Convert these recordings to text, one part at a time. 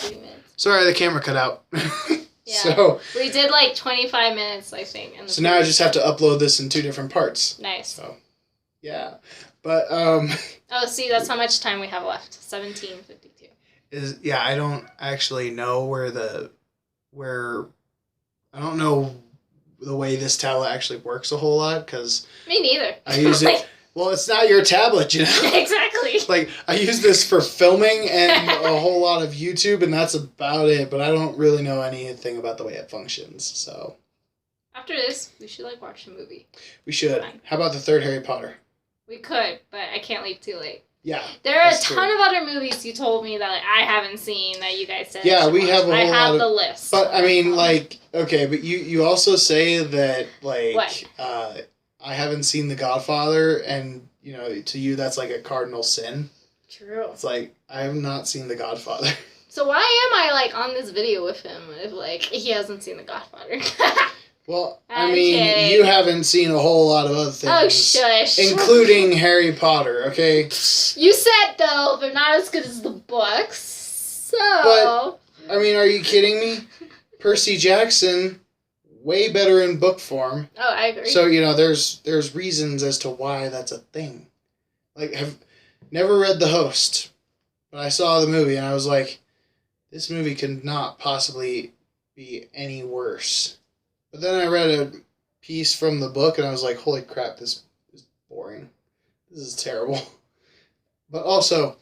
30 minutes. Sorry, the camera cut out. Yeah. So we did like 25 minutes, I think. So now I just have to upload this in 2 different parts. Nice. So, yeah. But, Oh, see, that's how much time we have left. 17:52. I don't actually know I don't know the way this tablet actually works a whole lot, because... Me neither. I use it... Well, it's not your tablet, you know? Exactly. Like, I use this for filming and a whole lot of YouTube, and that's about it, but I don't really know anything about the way it functions, so... After this, we should, watch a movie. We should. Fine. How about the third Harry Potter? We could, but I can't leave too late. Yeah. There are a ton of other movies you told me that I haven't seen that you guys said. Yeah, we have a whole I have lot the of, list. But I mean, okay, but you also say that What? I haven't seen The Godfather, and to you that's like a cardinal sin. True. It's like I have not seen The Godfather. So why am I on this video with him if he hasn't seen The Godfather? Well, I mean, you haven't seen a whole lot of other things. Oh, shush. Including Harry Potter, okay? You said, though, they're not as good as the books. So... But, I mean, are you kidding me? Percy Jackson, way better in book form. Oh, I agree. So, there's reasons as to why that's a thing. I've never read The Host, but I saw the movie and I was like, this movie could not possibly be any worse. But then I read a piece from the book, and I was like, holy crap, this is boring. This is terrible. But also,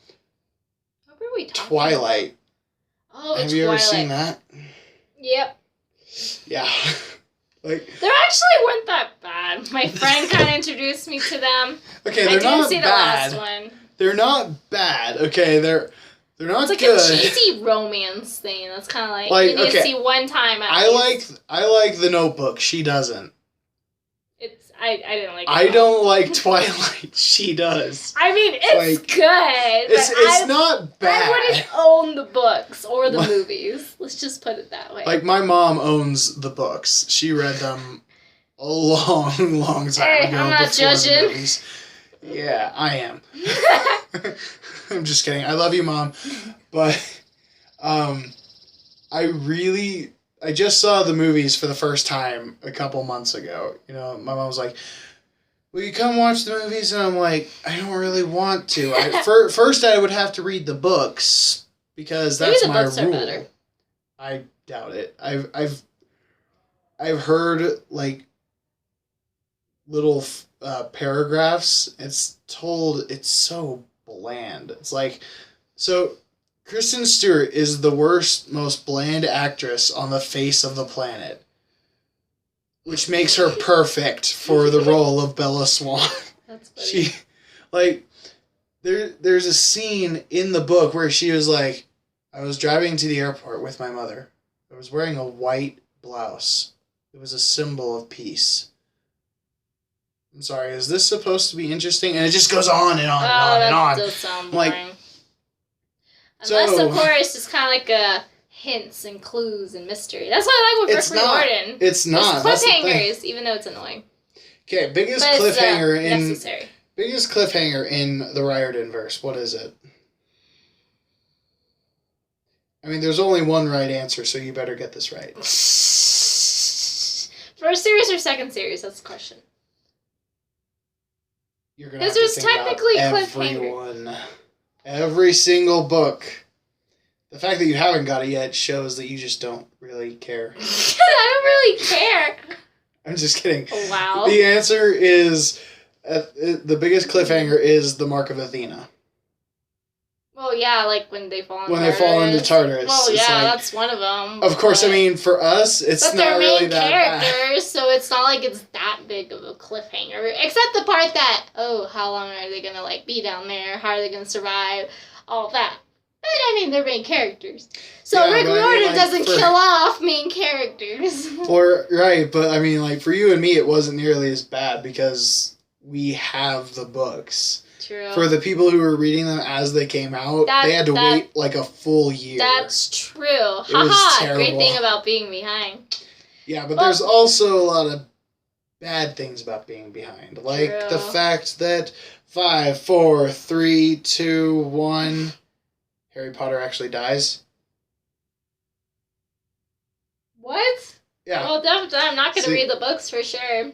what were we talking Twilight. About? Oh, Have you ever seen that? Yep. Yeah. They actually weren't that bad. My friend kind of introduced me to them. Okay, they're not bad. I didn't see the last one. They're not bad. Okay, they're not it's good. It's a cheesy romance thing. That's kind of you need to see one time at least. I like The Notebook. She doesn't. I didn't like it. I don't like Twilight. She does. I mean, it's good. It's not bad. I wouldn't own the books or the movies. Let's just put it that way. My mom owns the books. She read them a long, long time ago. I'm not judging. The movies. Yeah, I am. I'm just kidding. I love you, Mom. But I just saw the movies for the first time a couple months ago. My mom was like, will you come watch the movies? And I'm like, I don't really want to. First, I would have to read the books because that's my rule. Maybe the books are better. I doubt it. I've heard little paragraphs. It's so bland. It's so Kristen Stewart is the worst, most bland actress on the face of the planet, which makes her perfect for the role of Bella Swan. That's funny. There's a scene in the book where she was like, I was driving to the airport with my mother. I was wearing a white blouse. It was a symbol of peace. I'm sorry, is this supposed to be interesting? And it just goes on and on and on and on. That does sound boring. Unless, of course, it's kind of hints and clues and mystery. That's what I like with Rick Riordan. It's not. There's cliffhangers, even though it's annoying. Okay, biggest cliffhanger in the Riordan verse. What is it? I mean, there's only one right answer, so you better get this right. First series or second series? That's the question. You're gonna have to think technically about everyone. Every single book. The fact that you haven't got it yet shows that you just don't really care. I don't really care. I'm just kidding. Wow. The answer is, the biggest cliffhanger is the Mark of Athena. Well, yeah, when they fall into Tartarus. They fall into Tartarus. Well, yeah, that's one of them. Of course, I mean, for us, it's not really that bad. But they're main characters, so it's not like it's that big of a cliffhanger. Except the part that, how long are they going to, be down there? How are they going to survive? All that. But, I mean, they're main characters. So yeah, Rick Riordan doesn't kill off main characters. Right, but, I mean, for you and me, it wasn't nearly as bad because we have the books. True. For the people who were reading them as they came out, they had to wait a full year. That's true. Haha, great thing about being behind. Yeah, but there's also a lot of bad things about being behind. The fact that 5, 4, 3, 2, 1, Harry Potter actually dies. What? Yeah. Well, definitely, I'm not going to See- read the books for sure.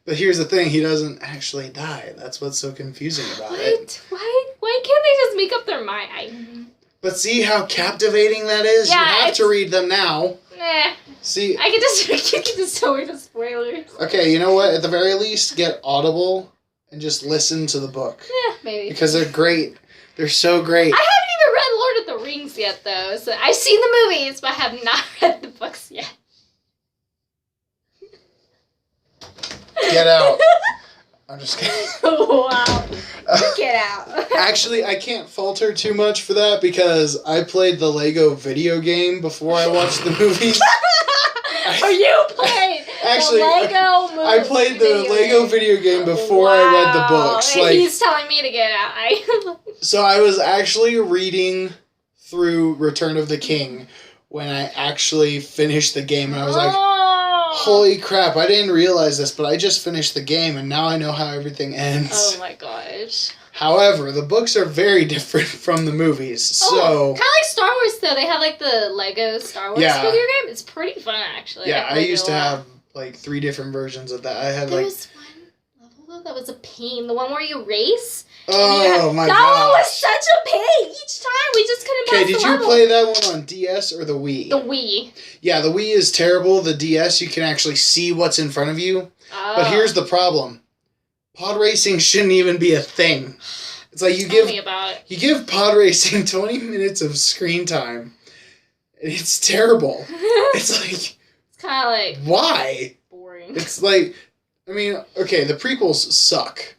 But here's the thing, he doesn't actually die. That's what's so confusing about it. What? Why can't they just make up their mind? But see how captivating that is? Yeah, you have it's- to read them now. Nah. See, I can just you can just tell me the spoilers. okay, you know what? At the very least, get Audible and just listen to the book. Yeah, maybe. Because they're great. They're so great. I haven't even read Lord of the Rings yet, though. So I've seen the movies, but I have not read the books yet. Get out. I'm just kidding. Wow. Get out. Actually, I can't falter too much for that because I played the Lego video game before I watched the movies. Or you played Actually, the Lego movie. I played the Lego video game before I read the books. And Like, he's telling me to get out. so I was actually reading through Return of the King when I actually finished the game, and I was like, holy crap, I didn't realize this, but I just finished the game, and now I know how everything ends. Oh my gosh. However, the books are very different from the movies, so... kind of like Star Wars, though. They have, like, the Lego Star Wars Yeah. video game. It's pretty fun, actually. Yeah, I played it used a to lot. have, like, 3 different versions of that. I had, There like... was one level, though, that was a pain. The one where you race. Oh, my That god. one was such a pain. Each time, we just couldn't pass Okay, the did you level. play that one on DS or the Wii? The Wii. Yeah, the Wii is terrible. The DS, you can actually see what's in front of you. Oh. But here's the problem. Pod racing shouldn't even be a thing. It's like Tell me about it. you give pod racing 20 minutes of screen time. And it's terrible. It's like, It's kind of like why? boring. It's like, I mean, okay, the prequels suck.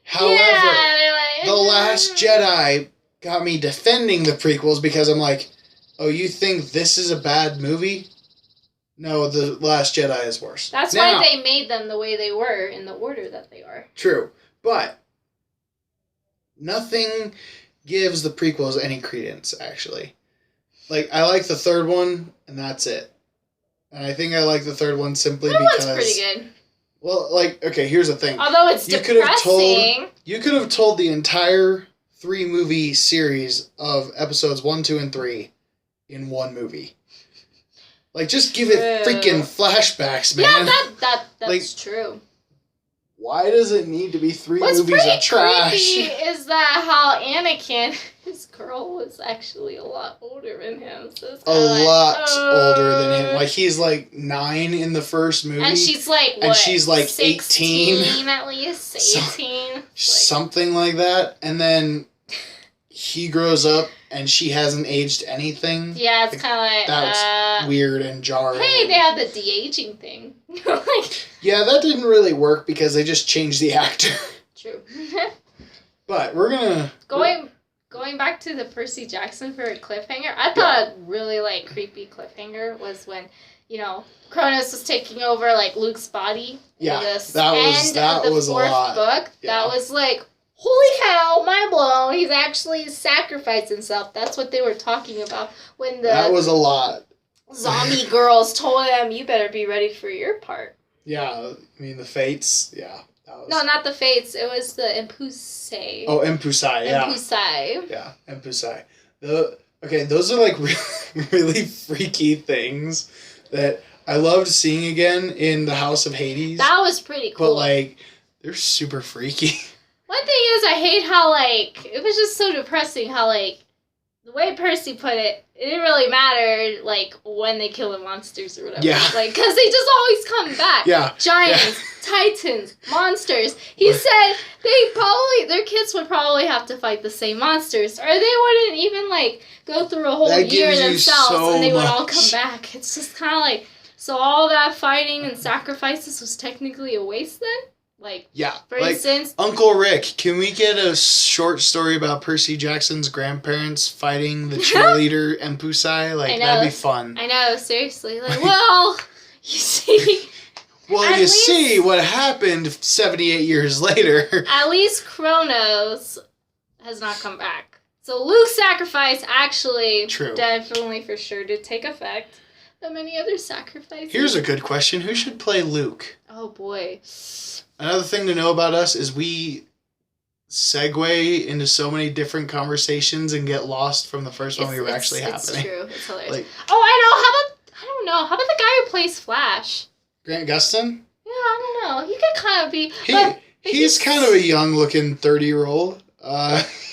However, yeah, they're like, The Last Jedi got me defending the prequels because I'm like, oh, you think this is a bad movie? No, The Last Jedi is worse. That's Now, why they made them the way they were in the order that they are. True. But nothing gives the prequels any credence, actually. Like, I like the third one, and that's it. And I think I like the third one simply That because... one's pretty good. Well, like, okay, here's the thing. Although it's You could have depressing. You could have told the entire 3-movie series of episodes 1, 2, and 3 in one movie. Like, just give it freaking flashbacks, man. Yeah, that's Like, true. Why does it need to be 3 What's movies pretty of trash? creepy is that how Anakin, his girl, was actually a lot older than him. So it's A kinda like, lot older than him. Like, he's like 9 in the first movie. and she's like, what? and she's like 16 18. at least? 18? Something like that. And then he grows up and she hasn't aged anything. Yeah, it's kind of like, That was weird and jarring. hey, they have the de-aging thing. Like, Yeah, that didn't really work because they just changed the actor. true. But we're gonna... Going back to the Percy Jackson for a cliffhanger, I thought a really, like, creepy cliffhanger was when, you know, Cronus was taking over, like, Luke's body. Yeah, in the that end of was the a fourth lot. book. Yeah. That was like, holy cow, mind blown. He's actually sacrificed himself. That's what they were talking about when That the was a lot. zombie girls told him, you better be ready for your part. Yeah, I mean, the Fates, yeah. That was... No, not the Fates. It was the Impusei. Oh, Impusai, yeah. Impusei. Yeah, Impusai. Okay, those are like really, really freaky things that I loved seeing again in the House of Hades. That was pretty cool. But like, they're super freaky. One thing is, I hate how, like, it was just so depressing how, like, the way Percy put it, it didn't really matter, like, when they kill the monsters or whatever. Yeah. Like, because they just always come back. Yeah. Giants, titans, monsters. He said their kids would probably have to fight the same monsters, or they wouldn't even, like, go through a whole That year gives you themselves, so and they would all much. come back. It's just kind of like, so all that fighting and sacrifices was technically a waste then? Like, Yeah. for like, instance, Uncle Rick, can we get a short story about Percy Jackson's grandparents fighting the cheerleader Impusai? I Like, know. that'd be fun. I know, seriously. Like, well, you see, Well, At you least- see what happened 78 years later. at least Kronos has not come back. So Luke's sacrifice actually True. definitely for sure did take effect. But many other sacrifices. Here's a good question. Who should play Luke? Oh boy. Another thing to know about us is we segue into so many different conversations and get lost from the first one we were actually It's happening. true. It's hilarious. Like, Oh, I know. How about, I don't don't know. How about the guy who plays Flash? Grant Gustin? Yeah, I don't know. He could kind of be... He's kind of a young-looking 30-year-old.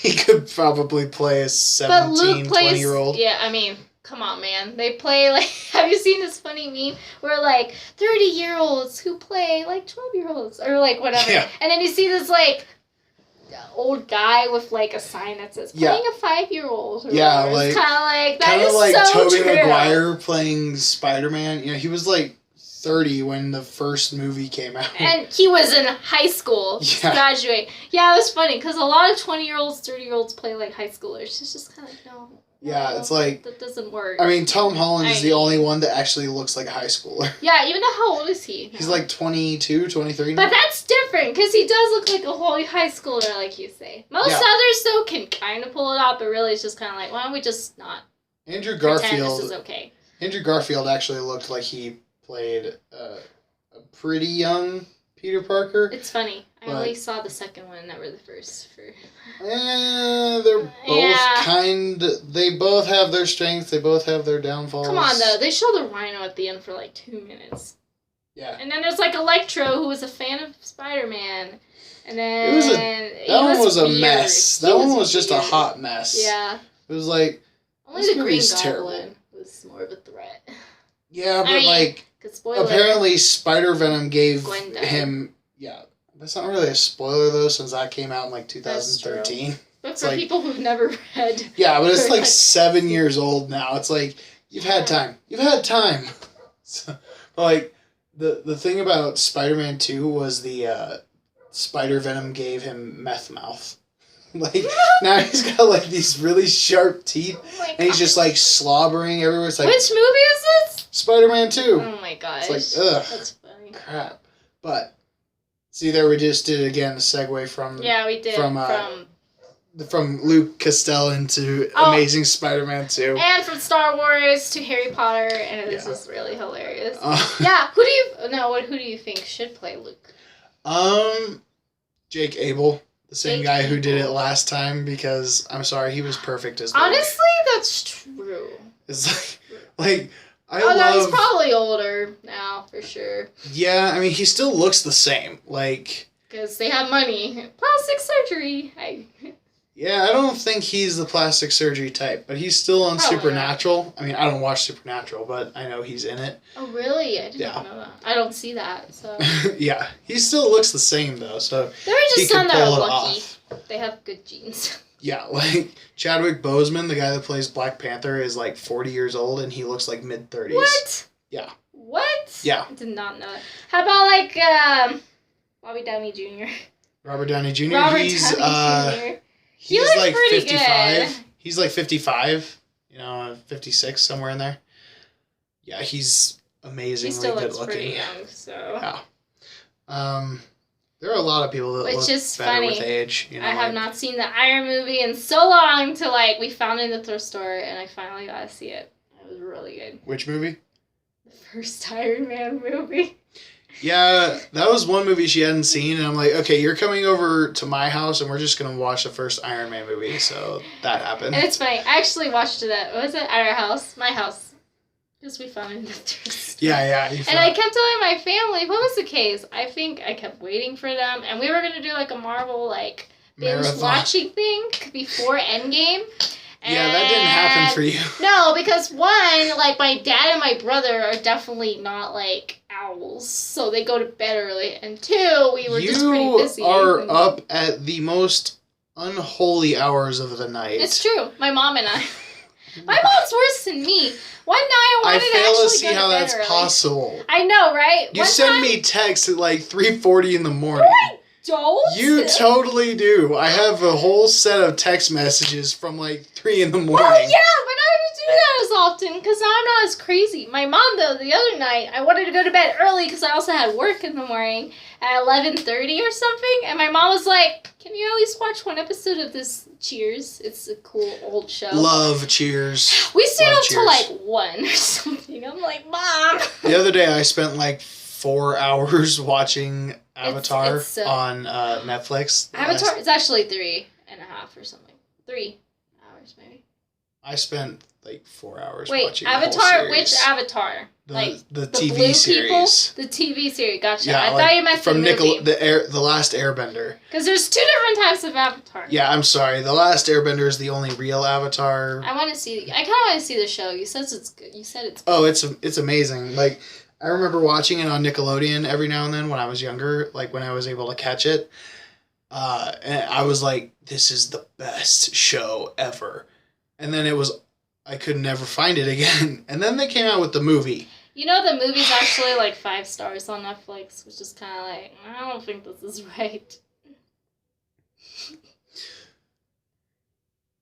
He could probably play a 17, 20-year-old. Yeah, I mean, come on, man. They play, like... Have you seen this funny meme where, like, 30-year-olds who play, like, 12-year-olds? Or, like, whatever. Yeah. And then you see this, like... old guy with like a sign that says playing a 5-year-old. Yeah, whatever. like It's kind of like that kind of is like so Tobey true. Maguire playing Spider-Man. You know, he was like 30 when the first movie came out. And he was in high school, Yeah. graduate. Yeah, it was funny because a lot of 20-year-olds, 30-year-olds play like high schoolers. It's just kind of like no. Yeah, it's like that doesn't work. I mean, Tom Holland is the only one that actually looks like a high schooler. Yeah, even though how old is he? He's like 22, 23 now. But that's different because he does look like a whole high schooler, like you say. Most others though can kind of pull it off, but really it's just kind of like, why don't we just not Andrew pretend Garfield. this is okay? Andrew Garfield actually looked like he played a pretty young Peter Parker. It's funny. I But- only saw the second one, never the first. They're both they both have their strengths, they both have their downfalls. Come on, though. They show the Rhino at the end for like 2 minutes. Yeah. And then there's like Electro, who was a fan of Spider-Man. And then... That one was a mess. That one was just a hot mess. Yeah. It was like... Only this the Green movie's Goblin terrible. was more of a threat. Yeah, but I mean, like... good spoiler. Apparently Spider-Venom gave Gwen died. him... Yeah. That's not really a spoiler, though, since that came out in like 2013. But for people who've never read... Yeah, but it's like 7 years old now. It's like, you've had time. You've had time. So, but like, the thing about Spider-Man 2 was the Spider-Venom gave him meth mouth. Like, now he's got like these really sharp teeth, Oh and he's just like slobbering everywhere. It's like, which movie is this? Spider-Man 2. Oh my gosh. It's like, ugh. That's funny. Crap. But, see, there we just did again a segue from... Yeah, we did. From Luke Castellan to Amazing Spider-Man 2. And from Star Wars to Harry Potter, and it was just really hilarious. Yeah. Who do you think should play Luke? Jake Abel, the same Jake guy who did it Abel. last time, because I'm sorry, he was perfect as Luke. Honestly, that's true. It's like No, he's probably older now, for sure. Yeah, I mean, he still looks the same. Like... Because they have money. Plastic surgery. Yeah, I don't think he's the plastic surgery type, but he's still on Probably Supernatural. I mean, I don't watch Supernatural, but I know he's in it. Oh, really? I did not know that. I don't see that, so... Yeah, he still looks the same, though, so... There are he just some could that pull are it lucky. off. They have good genes. Yeah, like, Chadwick Boseman, the guy that plays Black Panther, is like 40 years old, and he looks like mid-30s. What? Yeah. What? Yeah. I did not know that. How about, like, Bobby Downey Jr.? Robert Downey Jr. He's looks like pretty 55. good. He's like 55, 56, somewhere in there. Yeah, he's amazingly He still good looks looking. pretty young, so... Yeah. There are a lot of people that Which look is better funny. with age. I have not seen the Iron movie in so long till, like, we found it in the thrift store, and I finally got to see it. It was really good. Which movie? The first Iron Man movie. Yeah, that was one movie she hadn't seen, and I'm like, okay, you're coming over to my house, and we're just going to watch the first Iron Man movie, so that happened. And it's funny. I actually watched it at, what was it? At our house. My house. Because we found it in the thrift store. Yeah. And I kept telling my family, what was the case? I think I kept waiting for them, and we were going to do, like, a Marvel, like, binge-watching thing before Endgame. Yeah, that didn't happen for you. No, because one, like, my dad and my brother are definitely not, like, owls, so they go to bed early. And two, we were just pretty busy. You are up at the most unholy hours of the night. It's true. My mom and I. My mom's worse than me. One night I wanted to fail actually to see go to how bed that's early. possible. I know, right? You send me texts at like 3:40 in the morning. Don't? You totally do. I have a whole set of text messages from like 3 in the morning. Well, yeah, but I don't do that as often because now I'm not as crazy. My mom, though, the other night, I wanted to go to bed early because I also had work in the morning at 11:30 or something, and my mom was like, can you at least watch one episode of this Cheers? It's a cool old show. Love Cheers. We stayed Love up till Cheers. like 1 or something. I'm like, Mom! The other day I spent like 4 hours watching Avatar It's, on Netflix. Avatar, it's actually 3.5 or something. 3 hours, maybe. I spent like 4 hours Wait, watching the whole Avatar? series. Which Avatar? The the TV blue series. people? The TV series. Gotcha. Yeah, I like, thought you meant from the movie. the Last Airbender. Because there's 2 different types of Avatar. Yeah, I'm sorry. The Last Airbender is the only real Avatar. I want to see. I kind of want to see the show. You said it's good. You said it's good. Oh, it's amazing. Like, I remember watching it on Nickelodeon every now and then when I was younger, like when I was able to catch it. And I was like, this is the best show ever. And then I could never find it again. And then they came out with the movie. You know, the movie's actually like 5 stars on Netflix, which is kind of like, I don't think this is right.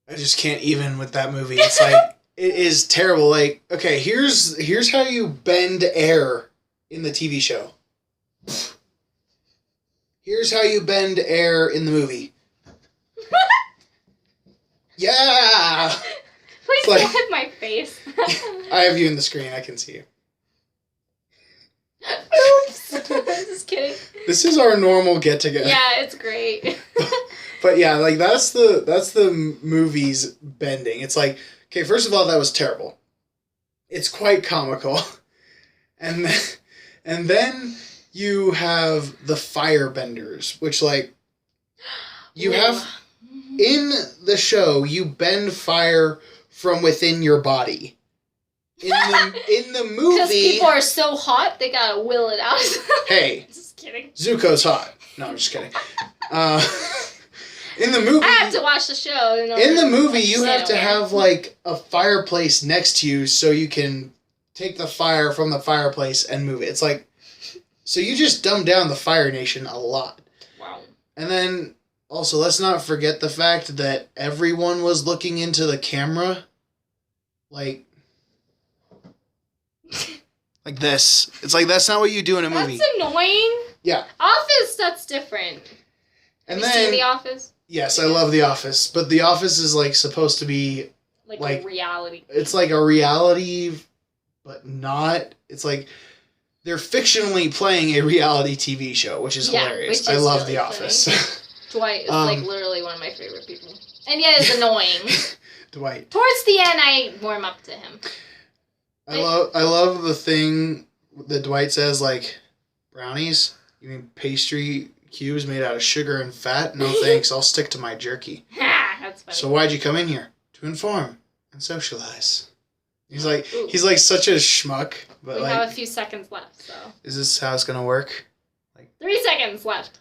I just can't even with that movie. It's like, it is terrible. Like, okay, here's how you bend air in the TV show. Here's how you bend air in the movie. Yeah! Please like- don't hit my face. I have you in the screen. I can see you. Oops. Just kidding. This is our normal get together. Yeah, it's great. But yeah, like that's the movie's bending. It's like, okay, first of all, that was terrible. It's quite comical. And then you have the firebenders, which like you have in the show, you bend fire from within your body. In the movie, Because people are so hot, they gotta will it out. Hey, Just kidding. Zuko's hot. No, I'm just kidding. In the movie, I have to watch the show. in the movie, you understand have to it. have like a fireplace next to you so you can take the fire from the fireplace and move it. It's like, so you just dumb down the Fire Nation a lot. Wow. And then also, let's not forget the fact that everyone was looking into the camera, like this. It's like that's not what you do in a movie. That's annoying. Yeah. Office, that's different. And Have you seen then The Office? yes, I love The Office, but The Office is like supposed to be Like a reality. it's like a reality, but not. It's like they're fictionally playing a reality TV show, which is hilarious. which I is love really The funny. Office. Dwight is like literally one of my favorite people. And yet it's annoying. Dwight. Towards the end, I warm up to him. I love the thing that Dwight says, like, brownies? You mean pastry cubes made out of sugar and fat? No thanks, I'll stick to my jerky. That's funny. So why'd you come in here? To inform and socialize. He's like Ooh. such a schmuck, but we like, have a few seconds left, so. is this how it's gonna work? 3 seconds left.